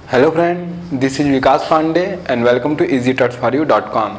Hello friend, this is Vikas Pandey and welcome to easytutsforyou.com।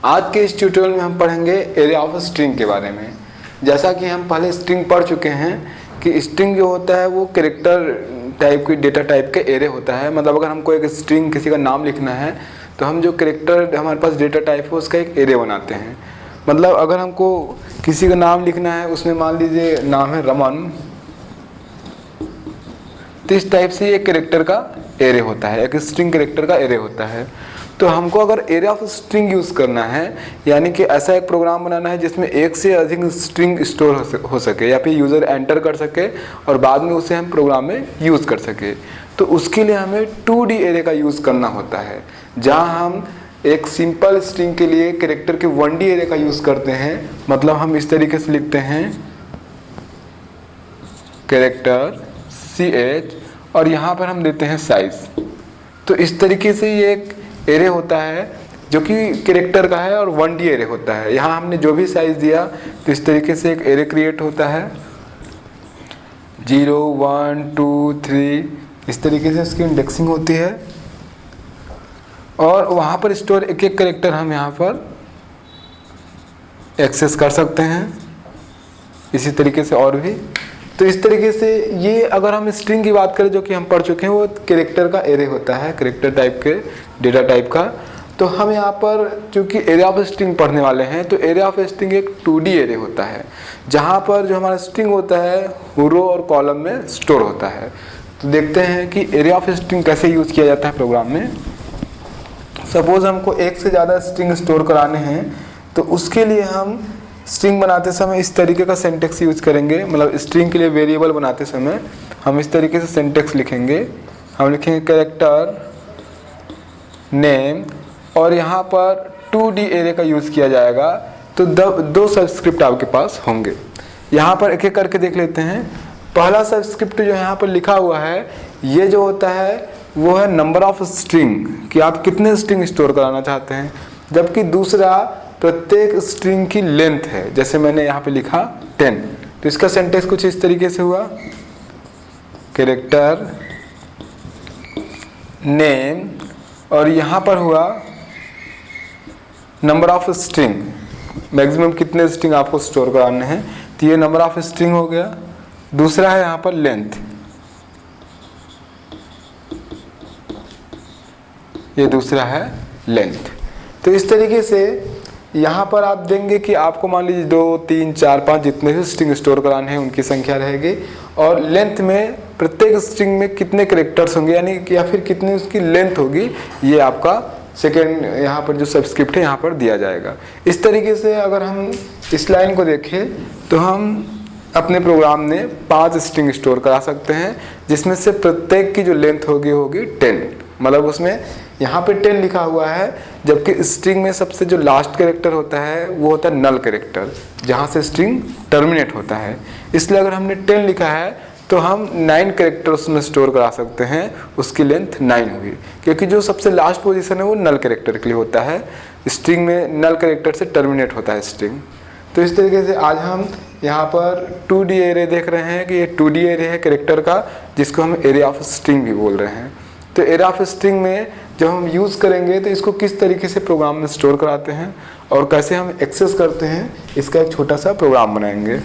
आज के इस ट्यूटोरियल में हम पढ़ेंगे एरे ऑफ स्ट्रिंग के बारे में। जैसा कि हम पहले स्ट्रिंग पढ़ चुके हैं कि स्ट्रिंग जो होता है वो कैरेक्टर टाइप की डेटा टाइप के एरे होता है। मतलब अगर हमको एक स्ट्रिंग किसी का नाम लिखना है तो हम जो कैरेक्टर हमारे पास डेटा टाइप है उसका एक एरे बनाते हैं। मतलब अगर हमको किसी का नाम लिखना है, उसमें मान लीजिए नाम है रमन, तो इस टाइप से ये कैरेक्टर का एरे होता है, एक स्ट्रिंग कैरेक्टर का एरे होता है। तो हमको अगर एरे ऑफ स्ट्रिंग यूज़ करना है, यानी कि ऐसा एक प्रोग्राम बनाना है जिसमें एक से अधिक स्ट्रिंग स्टोर हो सके या फिर यूज़र एंटर कर सके और बाद में उसे हम प्रोग्राम में यूज़ कर सके, तो उसके लिए हमें 2D एरे का यूज़ करना होता है। जहाँ हम एक सिंपल स्ट्रिंग के लिए कैरेक्टर के 1D एरे का यूज़ करते हैं। मतलब हम इस तरीके से लिखते हैं कैरेक्टर CH और यहाँ पर हम देते हैं साइज। तो इस तरीके से ये एक एरे होता है जो कि कैरेक्टर का है और 1D एरे होता है। यहाँ हमने जो भी साइज दिया तो इस तरीके से एक एरे क्रिएट होता है, 0 1 2 3, इस तरीके से इसकी इंडेक्सिंग होती है और वहाँ पर स्टोर एक एक कैरेक्टर हम यहाँ पर एक्सेस कर सकते हैं। इसी तरीके से और भी। तो इस तरीके से ये अगर हम स्ट्रिंग की बात करें जो कि हम पढ़ चुके हैं, वो कैरेक्टर का एरे होता है, कैरेक्टर टाइप के डेटा टाइप का। तो हम यहाँ पर चूँकि एरे ऑफ स्ट्रिंग पढ़ने वाले हैं, तो एरे ऑफ स्ट्रिंग एक 2D एरे होता है जहाँ पर जो हमारा स्ट्रिंग होता है वो रो और कॉलम में स्टोर होता है। तो देखते हैं कि एरे ऑफ स्ट्रिंग कैसे यूज़ किया जाता है प्रोग्राम में। सपोज हमको एक से ज़्यादा स्ट्रिंग स्टोर कराने हैं, तो उसके लिए हम स्ट्रिंग बनाते समय इस तरीके का सिंटैक्स यूज करेंगे। मतलब स्ट्रिंग के लिए वेरिएबल बनाते समय हम इस तरीके से सिंटैक्स लिखेंगे। हम लिखेंगे कैरेक्टर नेम और यहाँ पर 2D एरे का यूज़ किया जाएगा। तो दो सबस्क्रिप्ट आपके पास होंगे। यहाँ पर एक एक करके देख लेते हैं। पहला सबस्क्रिप्ट जो यहाँ पर लिखा हुआ है, ये जो होता है वो है नंबर ऑफ स्ट्रिंग, कि आप कितने स्ट्रिंग स्टोर कराना चाहते हैं। जबकि दूसरा प्रत्येक स्ट्रिंग की लेंथ है, जैसे मैंने यहाँ पे लिखा 10। तो इसका सेंटेंस कुछ इस तरीके से हुआ, कैरेक्टर नेम और यहाँ पर हुआ नंबर ऑफ स्ट्रिंग, मैक्सिमम कितने स्ट्रिंग आपको स्टोर कराने हैं। तो ये नंबर ऑफ स्ट्रिंग हो गया। दूसरा है यहाँ पर लेंथ, ये दूसरा है लेंथ। तो इस तरीके से यहाँ पर आप देंगे कि आपको मान लीजिए 2 3 4 5 जितने भी स्ट्रिंग स्टोर कराने हैं उनकी संख्या रहेगी, और लेंथ में प्रत्येक स्ट्रिंग में कितने कैरेक्टर्स होंगे, यानी कि या फिर कितनी उसकी लेंथ होगी, ये आपका सेकेंड यहाँ पर जो सबस्क्रिप्ट है यहाँ पर दिया जाएगा। इस तरीके से अगर हम इस लाइन को देखें तो हम अपने प्रोग्राम में 5 स्ट्रिंग स्टोर करा सकते हैं, जिसमें से प्रत्येक की जो लेंथ होगी 10। मतलब उसमें यहाँ पे 10 लिखा हुआ है, जबकि स्ट्रिंग में सबसे जो लास्ट कैरेक्टर होता है वो होता है नल कैरेक्टर, जहाँ से स्ट्रिंग टर्मिनेट होता है। इसलिए अगर हमने 10 लिखा है तो हम 9 कैरेक्टर उसमें स्टोर करा सकते हैं, उसकी लेंथ 9 होगी, क्योंकि जो सबसे लास्ट पोजीशन है वो नल कैरेक्टर के लिए होता है। स्ट्रिंग में नल कैरेक्टर से टर्मिनेट होता है स्ट्रिंग। तो इस तरीके से आज हम यहाँ पर 2D एरे देख रहे हैं कि ये 2D एरे है कैरेक्टर का, जिसको हम एरे ऑफ स्ट्रिंग भी बोल रहे हैं। तो एरे ऑफ स्ट्रिंग में जब हम यूज़ करेंगे तो इसको किस तरीके से प्रोग्राम में स्टोर कराते हैं और कैसे हम एक्सेस करते हैं, इसका एक छोटा सा प्रोग्राम बनाएंगे।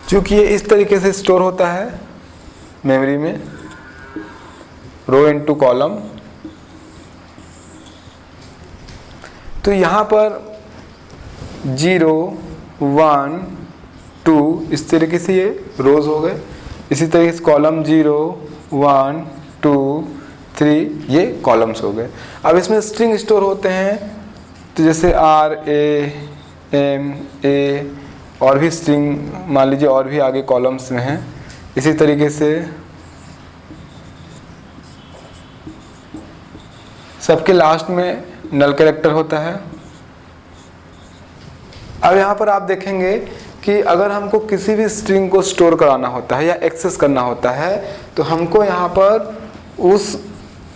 क्योंकि ये इस तरीके से स्टोर होता है मेमोरी में, रो इनटू कॉलम। तो यहाँ पर 0 1 2 इस तरीके से ये रोज हो गए। इसी तरीके से कॉलम 0 1 2 3 ये कॉलम्स हो गए। अब इसमें स्ट्रिंग स्टोर होते हैं, तो जैसे R A M A और भी स्ट्रिंग मान लीजिए और भी आगे कॉलम्स में हैं। इसी तरीके से सबके लास्ट में नल कैरेक्टर होता है। अब यहाँ पर आप देखेंगे कि अगर हमको किसी भी स्ट्रिंग को स्टोर कराना होता है या एक्सेस करना होता है, तो हमको यहाँ पर उस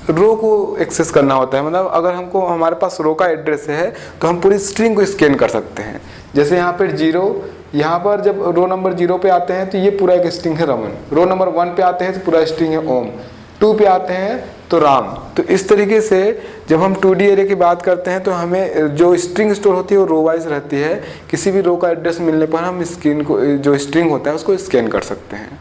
रो को एक्सेस करना होता है। मतलब अगर हमको हमारे पास रो का एड्रेस है तो हम पूरी स्ट्रिंग को स्कैन कर सकते हैं। जैसे यहाँ पर 0 यहाँ पर जब रो नंबर 0 पे आते हैं तो ये पूरा एक स्ट्रिंग है रमन, रो नंबर 1 पे आते हैं तो पूरा स्ट्रिंग है ओम, 2 पे आते हैं तो राम। तो इस तरीके से जब हम 2D एरे की बात करते हैं तो हमें जो स्ट्रिंग स्टोर होती है वो रो वाइज रहती है। किसी भी रो का एड्रेस मिलने पर हम स्क्रीन को जो स्ट्रिंग होता है उसको स्कैन कर सकते हैं।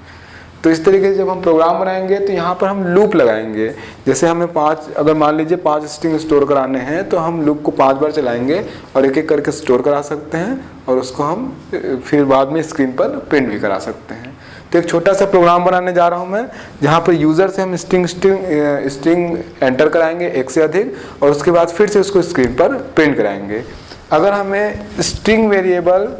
तो इस तरीके से जब हम प्रोग्राम बनाएंगे तो यहाँ पर हम लूप लगाएंगे। जैसे हमें 5, अगर मान लीजिए 5 स्ट्रिंग स्टोर कराने हैं तो हम लूप को 5 बार चलाएंगे और एक एक करके स्टोर करा सकते हैं और उसको हम फिर बाद में स्क्रीन पर प्रिंट भी करा सकते हैं। तो एक छोटा सा प्रोग्राम बनाने जा रहा हूँ मैं, जहाँ पर यूज़र से हम स्ट्रिंग एंटर कराएंगे एक से अधिक और उसके बाद फिर से उसको स्क्रीन पर प्रिंट कराएंगे। अगर हमें स्ट्रिंग वेरिएबल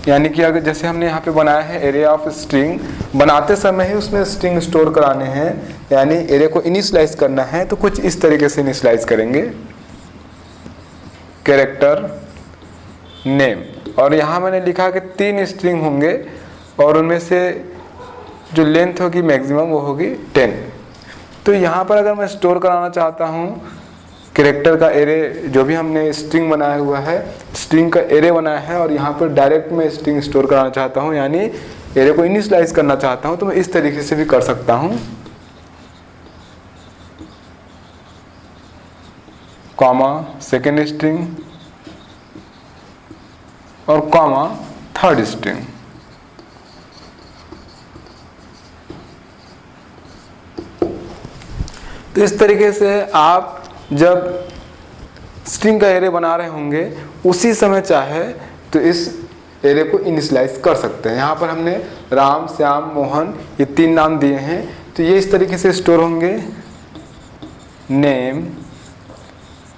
यानी कि अगर जैसे हमने यहाँ पे बनाया है एरे ऑफ स्ट्रिंग, बनाते समय ही उसमें स्ट्रिंग स्टोर कराने हैं यानी एरे को इनिशियलाइज करना है, तो कुछ इस तरीके से इनिशियलाइज करेंगे, कैरेक्टर नेम, और यहाँ मैंने लिखा कि 3 स्ट्रिंग होंगे और उनमें से जो लेंथ होगी मैक्सिमम वो होगी 10। तो यहाँ पर अगर मैं स्टोर कराना चाहता हूँ कैरेक्टर का एरे, जो भी हमने स्ट्रिंग बनाया हुआ है स्ट्रिंग का एरे बनाया है और यहाँ पर डायरेक्ट मैं स्ट्रिंग स्टोर कराना चाहता हूँ यानी एरे को इनिशियलाइज करना चाहता हूँ, तो मैं इस तरीके से भी कर सकता हूँ, कॉमा सेकेंड स्ट्रिंग और कॉमा थर्ड स्ट्रिंग। तो इस तरीके से आप जब स्ट्रिंग का एरे बना रहे होंगे उसी समय चाहे तो इस एरे को इनिशियलाइज कर सकते हैं। यहाँ पर हमने राम, श्याम, मोहन ये 3 नाम दिए हैं, तो ये इस तरीके से स्टोर होंगे। नेम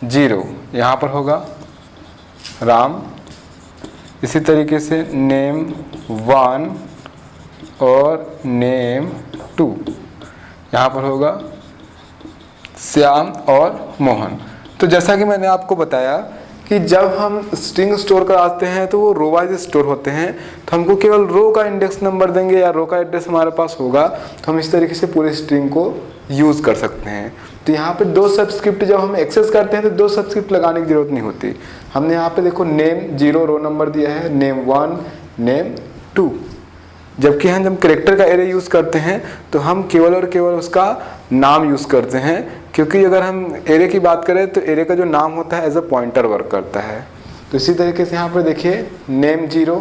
0 यहाँ पर होगा राम, इसी तरीके से नेम 1 और नेम 2 यहाँ पर होगा श्याम और मोहन। तो जैसा कि मैंने आपको बताया कि जब हम स्ट्रिंग स्टोर कराते हैं तो वो रो वाइज स्टोर होते हैं, तो हमको केवल रो का इंडेक्स नंबर देंगे या रो का एड्रेस हमारे पास होगा तो हम इस तरीके से पूरे स्ट्रिंग को यूज़ कर सकते हैं। तो यहाँ पे 2 सबस्क्रिप्ट जब हम एक्सेस करते हैं तो 2 सबस्क्रिप्ट लगाने की जरूरत नहीं होती। हमने यहाँ पे देखो नेम 0 रो नंबर दिया है, नेम 1, नेम 2। जबकि हम जब कैरेक्टर का एरे यूज़ करते हैं तो हम केवल और केवल उसका नाम यूज़ करते हैं, क्योंकि अगर हम एरे की बात करें तो एरे का जो नाम होता है एज अ पॉइंटर वर्क करता है। तो इसी तरीके से यहाँ पर देखिए नेम 0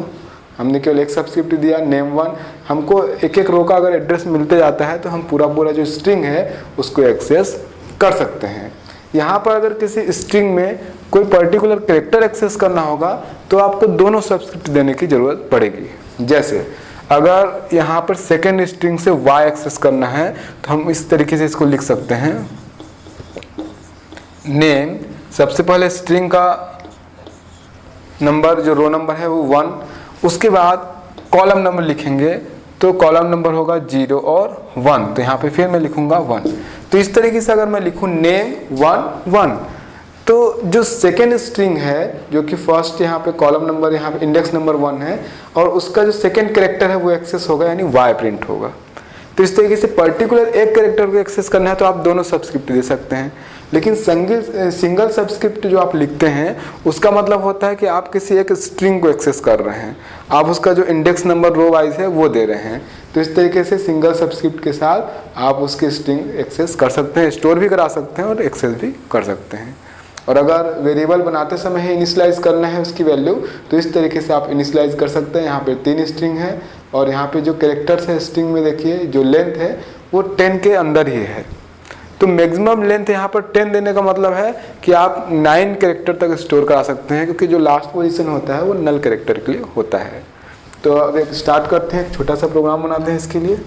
हमने केवल एक सबस्क्रिप्ट दिया, नेम 1 हमको एक एक रो का अगर एड्रेस मिलते जाता है तो हम पूरा पूरा जो स्ट्रिंग है उसको एक्सेस कर सकते हैं। यहाँ पर अगर किसी स्ट्रिंग में कोई पर्टिकुलर कैरेक्टर एक्सेस करना होगा तो आपको दोनों सबस्क्रिप्ट देने की ज़रूरत पड़ेगी। जैसे अगर यहाँ पर सेकेंड स्ट्रिंग से y एक्सेस करना है तो हम इस तरीके से इसको लिख सकते हैं। नेम सबसे पहले स्ट्रिंग का नंबर जो रो नंबर है वो 1, उसके बाद कॉलम नंबर लिखेंगे तो कॉलम नंबर होगा 0 और 1, तो यहाँ पे फिर मैं लिखूंगा 1। तो इस तरीके से अगर मैं लिखूँ नेम 1 1 तो जो सेकेंड स्ट्रिंग है जो कि फर्स्ट यहाँ पे कॉलम नंबर यहाँ पे इंडेक्स नंबर 1 है और उसका जो सेकेंड कैरेक्टर है वो एक्सेस होगा यानी y प्रिंट होगा। तो इस तरीके से पर्टिकुलर एक कैरेक्टर को एक्सेस करना है तो आप दोनों सबस्क्रिप्ट दे सकते हैं। लेकिन सिंगल सबस्क्रिप्ट जो आप लिखते हैं उसका मतलब होता है कि आप किसी एक स्ट्रिंग को एक्सेस कर रहे हैं, आप उसका जो इंडेक्स नंबर रो वाइज है वो दे रहे हैं। तो इस तरीके से सिंगल सबस्क्रिप्ट के साथ आप उसकी स्ट्रिंग एक्सेस कर सकते हैं, स्टोर भी करा सकते हैं और एक्सेस भी कर सकते हैं। और अगर वेरिएबल बनाते समय ही इनिशियलाइज करना है उसकी वैल्यू तो इस तरीके से आप इनिशियलाइज कर सकते हैं। यहाँ पे 3 स्ट्रिंग है और यहाँ पे जो कैरेक्टर्स है स्ट्रिंग में देखिए जो लेंथ है वो 10 के अंदर ही है। तो मैक्सिमम लेंथ यहाँ पर 10 देने का मतलब है कि आप 9 कैरेक्टर तक स्टोर करा सकते हैं, क्योंकि जो लास्ट पोजीशन होता है वो नल कैरेक्टर के लिए होता है। तो अब एक स्टार्ट करते हैं, छोटा सा प्रोग्राम बनाते हैं इसके लिए।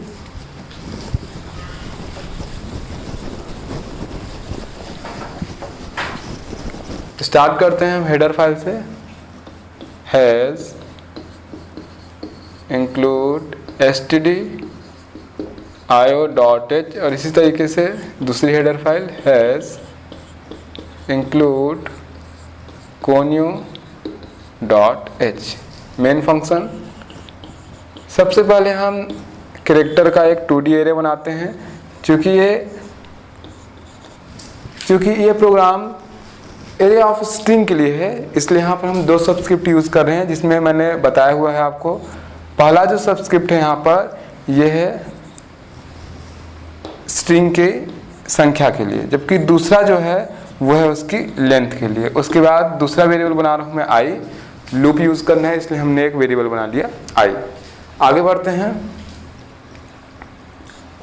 स्टार्ट करते हैं हम हेडर फाइल से, हैज़ इंक्लूड std io.h, और इसी तरीके से दूसरी header file has include conio.h। Main function सबसे पहले हम कैरेक्टर का एक 2D एरे बनाते हैं। चूँकि ये प्रोग्राम एरे ऑफ स्ट्रिंग के लिए है, इसलिए यहाँ पर हम दो सबस्क्रिप्ट यूज़ कर रहे हैं, जिसमें मैंने बताया हुआ है आपको। पहला जो सबस्क्रिप्ट है यहाँ पर ये है स्ट्रिंग के संख्या के लिए, जबकि दूसरा जो है वो है उसकी लेंथ के लिए। उसके बाद दूसरा वेरिएबल बना रहा हूँ मैं आई, लूप यूज़ करना है इसलिए हमने एक वेरिएबल बना लिया आई। आगे बढ़ते हैं,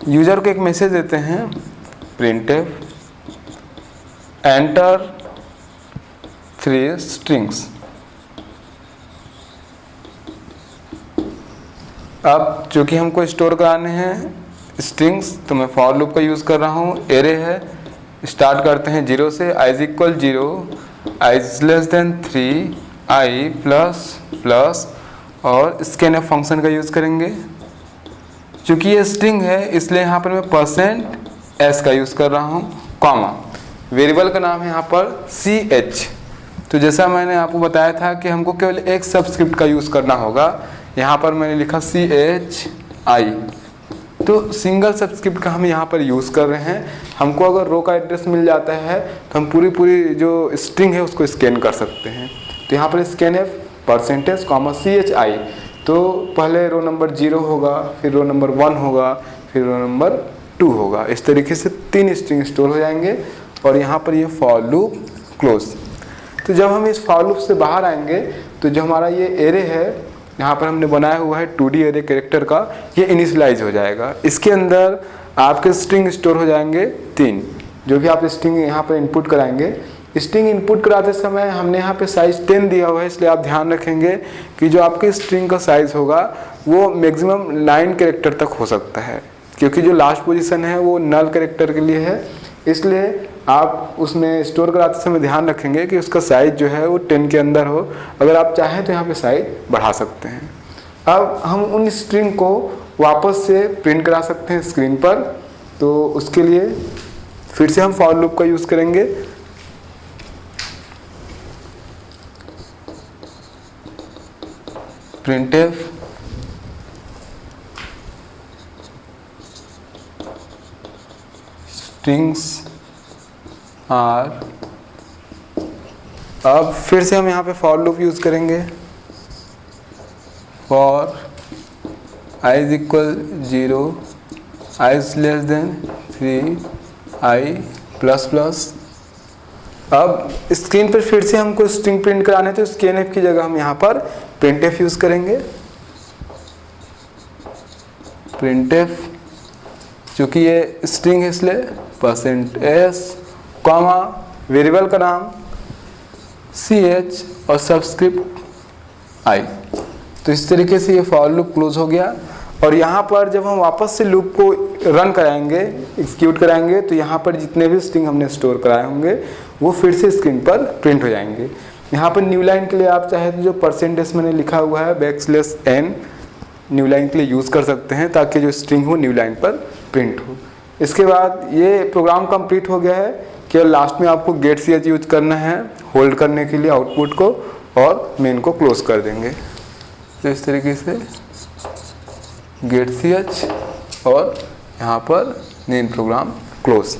यूजर को एक मैसेज देते हैं printf एंटर 3 स्ट्रिंग्स। अब चूंकि हमको स्टोर कराने हैं स्ट्रिंग्स, तो मैं फॉर लूप का यूज़ कर रहा हूँ। एरे है, स्टार्ट करते हैं 0 से, i = 0, i <3, i प्लस और स्कैनफ फंक्शन का यूज़ करेंगे। चूँकि ये स्ट्रिंग है इसलिए यहाँ पर मैं %s का यूज़ कर रहा हूँ, कॉमा वेरिएबल का नाम है यहाँ पर ch। तो जैसा मैंने आपको बताया था कि हमको केवल एक सबस्क्रिप्ट का यूज़ करना होगा, यहाँ पर मैंने लिखा chi। तो सिंगल सबस्क्रिप्ट का हम यहाँ पर यूज़ कर रहे हैं। हमको अगर रो का एड्रेस मिल जाता है तो हम पूरी जो स्ट्रिंग है उसको स्कैन कर सकते हैं। तो यहाँ पर स्कैनf %chi, तो पहले रो नंबर 0 होगा, फिर रो नंबर 1 होगा, फिर रो नंबर 2 होगा। इस तरीके से 3 स्ट्रिंग स्टोर हो जाएंगे और यहाँ पर ये फॉर लूप क्लोज। तो जब हम इस फॉर लूप से बाहर आएंगे तो जो हमारा ये एरे है यहाँ पर हमने बनाया हुआ है 2D एरे कैरेक्टर का, ये इनिशियलाइज हो जाएगा। इसके अंदर आपके स्ट्रिंग स्टोर हो जाएंगे 3, जो भी आप स्ट्रिंग यहाँ पर इनपुट कराएंगे। स्ट्रिंग इनपुट कराते समय हमने यहाँ पे साइज 10 दिया हुआ है, इसलिए आप ध्यान रखेंगे कि जो आपके स्ट्रिंग का साइज होगा वो मैक्सिमम 9 कैरेक्टर तक हो सकता है, क्योंकि जो लास्ट पोजीशन है वो नल कैरेक्टर के लिए है। इसलिए आप उसमें स्टोर कराते समय ध्यान रखेंगे कि उसका साइज जो है वो 10 के अंदर हो। अगर आप चाहें तो यहाँ पे साइज बढ़ा सकते हैं। अब हम उन स्ट्रिंग को वापस से प्रिंट करा सकते हैं स्क्रीन पर, तो उसके लिए फिर से हम फॉर लूप का यूज़ करेंगे। printf strings are, अब फिर से हम यहाँ पे फॉर लूप यूज़ करेंगे। For i = 0, i <3, i plus. अब स्क्रीन पर फिर से हमको स्ट्रिंग प्रिंट कराने, तो स्कैनफ की जगह हम यहाँ पर printf यूज़ करेंगे। printf, चूँकि ये स्ट्रिंग है इसलिए %s, कॉमा वेरिएबल का नाम ch और सबस्क्रिप्ट i। तो इस तरीके से ये फॉर लूप क्लोज हो गया। और यहाँ पर जब हम वापस से लूप को रन कराएंगे, एग्जीक्यूट कराएंगे, तो यहाँ पर जितने भी स्ट्रिंग हमने स्टोर कराए होंगे वो फिर से स्क्रीन पर प्रिंट हो जाएंगे। यहाँ पर न्यू लाइन के लिए आप चाहे तो जो % मैंने लिखा हुआ है \n न्यू लाइन के लिए यूज़ कर सकते हैं, ताकि जो स्ट्रिंग हो न्यू लाइन पर प्रिंट हो। इसके बाद ये प्रोग्राम कंप्लीट हो गया है। केवल लास्ट में आपको गेट ch यूज करना है होल्ड करने के लिए आउटपुट को, और मेन को क्लोज कर देंगे। तो इस तरीके से गेट ch और यहाँ पर मेन प्रोग्राम क्लोज।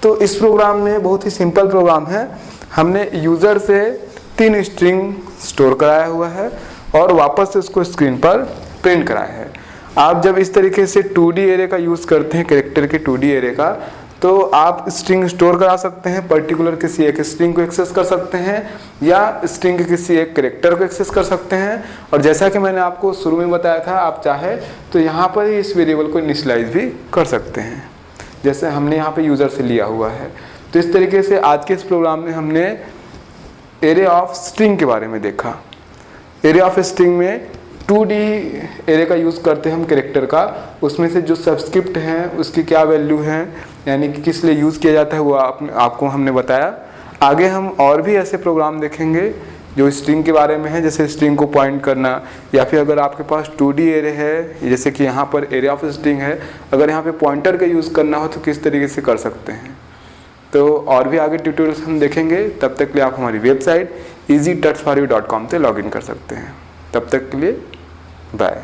तो इस प्रोग्राम में बहुत ही सिंपल प्रोग्राम है। हमने यूज़र से 3 स्ट्रिंग स्टोर कराया हुआ है और वापस से उसको स्क्रीन पर प्रिंट कराया है। आप जब इस तरीके से 2D एरे का यूज़ करते हैं, कैरेक्टर के 2D एरे का, तो आप स्ट्रिंग स्टोर करा सकते हैं, पर्टिकुलर किसी एक स्ट्रिंग को एक्सेस कर सकते हैं या स्ट्रिंग के किसी एक कैरेक्टर को एक्सेस कर सकते हैं। और जैसा कि मैंने आपको शुरू में बताया था, आप चाहे तो यहाँ पर ही इस वेरिएबल को इनिशियलाइज भी कर सकते हैं, जैसे हमने यहाँ पे यूज़र से लिया हुआ है। तो इस तरीके से आज के इस प्रोग्राम में हमने एरे ऑफ स्ट्रिंग के बारे में देखा। एरे ऑफ स्ट्रिंग में 2D एरे का यूज़ करते हैं हम कैरेक्टर का, उसमें से जो सबस्क्रिप्ट हैं उसकी क्या वैल्यू है, यानी कि किस लिए यूज़ किया जाता है, वो आपको हमने बताया। आगे हम और भी ऐसे प्रोग्राम देखेंगे जो स्ट्रिंग के बारे में है, जैसे स्ट्रिंग को पॉइंट करना, या फिर अगर आपके पास 2D एरे है, जैसे कि यहाँ पर एरे ऑफ स्ट्रिंग है, अगर यहाँ पे पॉइंटर का यूज़ करना हो तो किस तरीके से कर सकते हैं। तो और भी आगे ट्यूटोरियल्स हम देखेंगे। तब तक के लिए आप हमारी वेबसाइट easytutsforyou.com से लॉगिन कर सकते हैं। तब तक के लिए बाय।